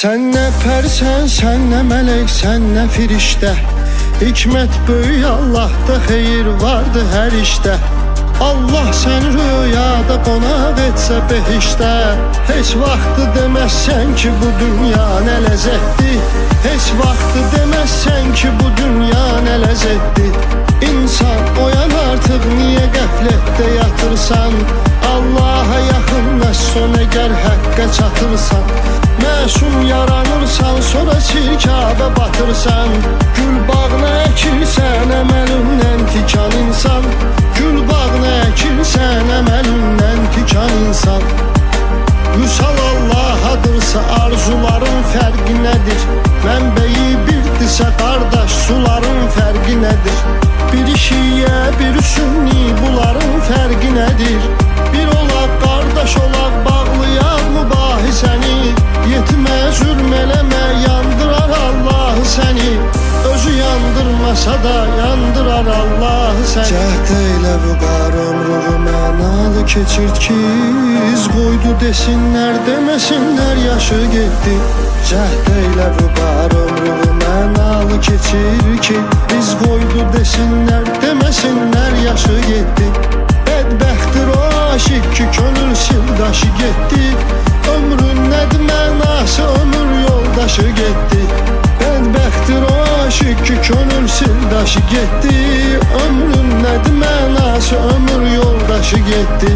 Sen ne persen, sen ne melek, sen ne firişte. Hikmet böyük Allah'ta, xeyir vardı her işte. Allah sen rüyada qonaq etsə behişdə. Heç vaxtı deməzsən ki bu dünya nə ləzzətdir. Heç vaxtı deməzsən ki bu dünya nə ləzzətdir. İnsan oyan artıq, niyə qəflətdə yatırsan? Allah'a yaxınlaşsan əgər həqqə çatırsan. Məsum yaranırsan, sonra çirkabə batırsan. Gül bağına əkirsən, əməlindən tikan insan. Gül bağına əkirsən, əməlindən tikan insan. Vüsal Allah'adırsa arzuların fərqi nədir? Mənbəyi birdirsə qardaş, suların fərqi nədir? Biri şiyə, biri sünni, bunların fərqi nədir? Bir olaq, qardaş olaq, bağlayaq mübahisəni. Yetimə zülm eləmə, yandırar Allah səni. Özü yandırmasa da yandırar Allah səni. Cəhd eylə vüqar ömrünü mənalı keçirt ki, iz qoydu desinlər, deməsinlər yaşı getdi. Cəhd eylə vüqar ömrünü mənalı keçir ki, iz qoydu desinlər, deməsinlər yaşı getdi. Bədbəxtdir o aşıq ki könül sildaşı getdi. Ömrün nədir mənası, ömür yoldaşı getdi. Bədbəxtdir o aşıq ki könül sildaşı getdi. Ömrün nədir mənası, ömür yoldaşı getdi.